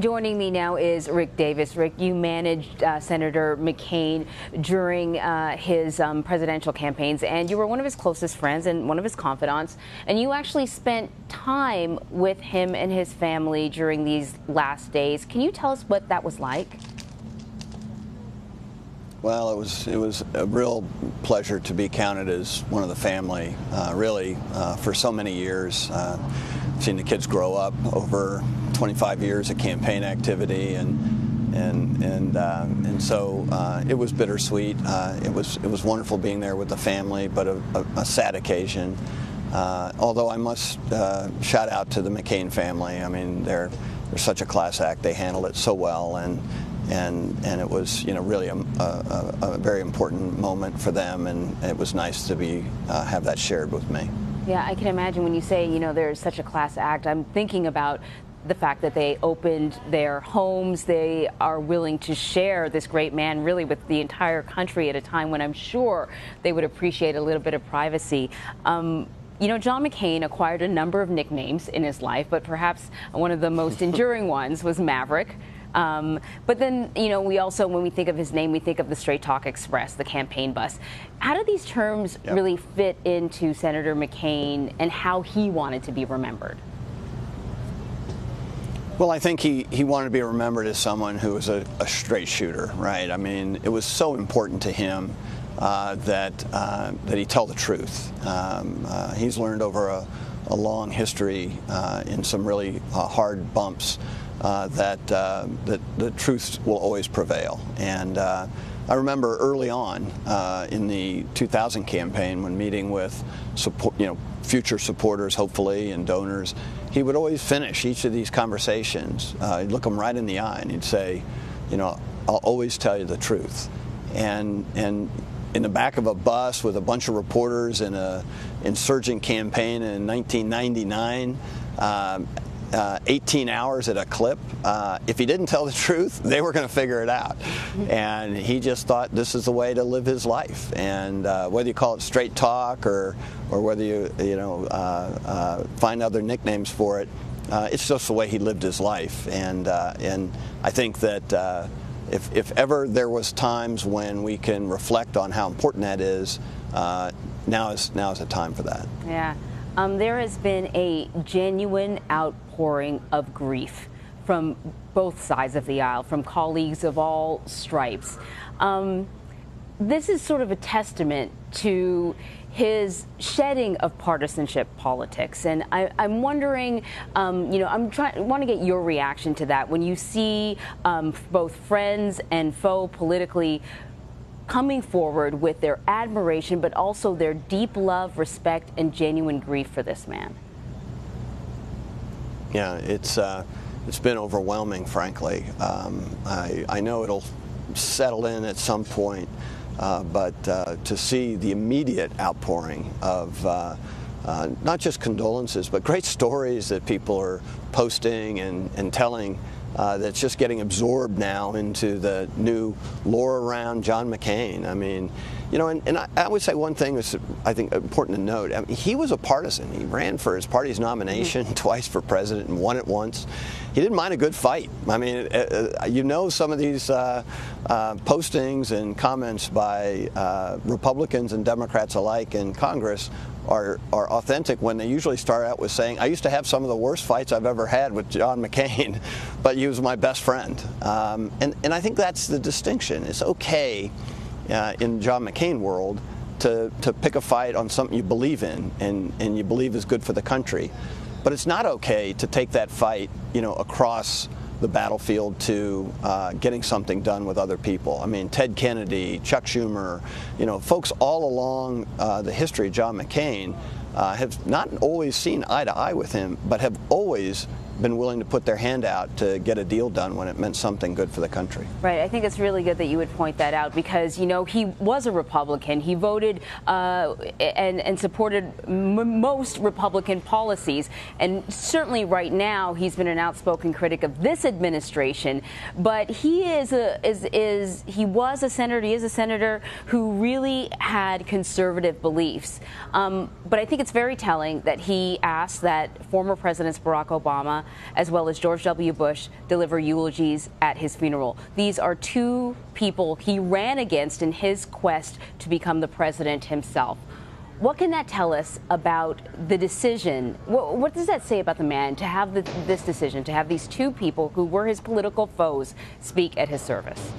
Joining me now is Rick Davis. Rick, you managed Senator McCain during his presidential campaigns, and you were one of his closest friends and one of his confidants, and you actually spent time with him and his family during these last days. Can you tell us what that was like? Well, it was a real pleasure to be counted as one of the family, really, for so many years. Seen the kids grow up over 25 years of campaign activity, and so it was bittersweet. It was wonderful being there with the family, but a sad occasion. Although I must shout out to the McCain family. I mean, they're such a class act. They handled it so well, and it was, really a very important moment for them, and it was nice to have that shared with me. Yeah, I can imagine when you say, there's such a class act. I'm thinking about the fact that they opened their homes. They are willing to share this great man really with the entire country at a time when I'm sure they would appreciate a little bit of privacy. John McCain acquired a number of nicknames in his life, but perhaps one of the most enduring ones was Maverick. But then, we also, when we think of his name, we think of the Straight Talk Express, the campaign bus. How do these terms really fit into Senator McCain and how he wanted to be remembered? Well, I think he wanted to be remembered as someone who was a straight shooter, right? I mean, it was so important to him that he tell the truth. He's learned over a long history in some really hard bumps that the truth will always prevail. And I remember early on in the 2000 campaign, when meeting with future supporters, hopefully, and donors, he would always finish each of these conversations. He'd look them right in the eye and he'd say, I'll always tell you the truth. And in the back of a bus with a bunch of reporters in an insurgent campaign in 1999, 18 hours at a clip. If he didn't tell the truth, they were going to figure it out. And he just thought this is the way to live his life. And whether you call it straight talk or whether you find other nicknames for it, it's just the way he lived his life. And I think that if ever there was times when we can reflect on how important that is, now is the time for that. Yeah. There has been a genuine outpouring of grief from both sides of the aisle, from colleagues of all stripes. This is sort of a testament to his shedding of partisanship politics, and I'm wondering, I want to get your reaction to that when you see both friends and foe politically coming forward with their admiration, but also their deep love, respect, and genuine grief for this man. Yeah, it's been overwhelming, frankly. I know it'll settle in at some point, but to see the immediate outpouring of not just condolences, but great stories that people are posting and telling, that's just getting absorbed now into the new lore around John McCain. I mean, and I would say one thing that's, I think, important to note. I mean, he was a partisan. He ran for his party's nomination twice for president and won it once. He didn't mind a good fight. I mean, some of these postings and comments by Republicans and Democrats alike in Congress are authentic when they usually start out with saying, I used to have some of the worst fights I've ever had with John McCain, but he was my best friend. And I think that's the distinction. It's okay in John McCain world to pick a fight on something you believe in and you believe is good for the country. But it's not okay to take that fight, across the battlefield to getting something done with other people. I mean, Ted Kennedy, Chuck Schumer, folks all along the history of John McCain have not always seen eye to eye with him, but have always been willing to put their hand out to get a deal done when it meant something good for the country. Right. I think it's really good that you would point that out because, he was a Republican. He voted and supported most Republican policies. And certainly right now he's been an outspoken critic of this administration. But he is he was a senator who really had conservative beliefs. But I think it's very telling that he asked that former Presidents Barack Obama as well as George W. Bush, deliver eulogies at his funeral. These are two people he ran against in his quest to become the president himself. What can that tell us about the decision? What does that say about the man to have this decision, to have these two people who were his political foes speak at his service?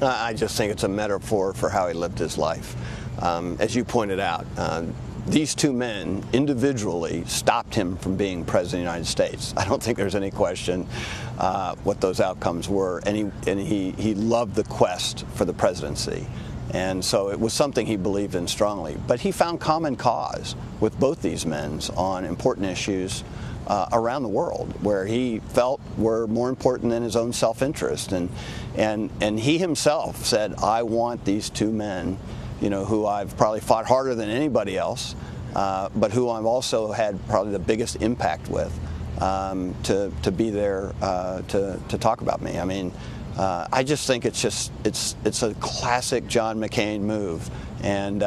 I just think it's a metaphor for how he lived his life. As you pointed out, these two men individually stopped him from being president of the United States. I don't think there's any question what those outcomes were, and he loved the quest for the presidency. And so it was something he believed in strongly. But he found common cause with both these men on important issues around the world, where he felt were more important than his own self-interest. And he himself said, I want these two men, you know, who I've probably fought harder than anybody else, but who I've also had probably the biggest impact with, to be there to talk about me. I mean, I just think it's a classic John McCain move, and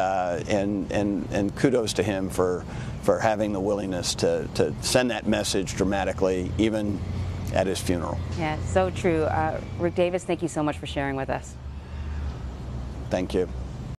kudos to him for having the willingness to send that message dramatically, even at his funeral. Yeah, so true. Rick Davis, thank you so much for sharing with us. Thank you.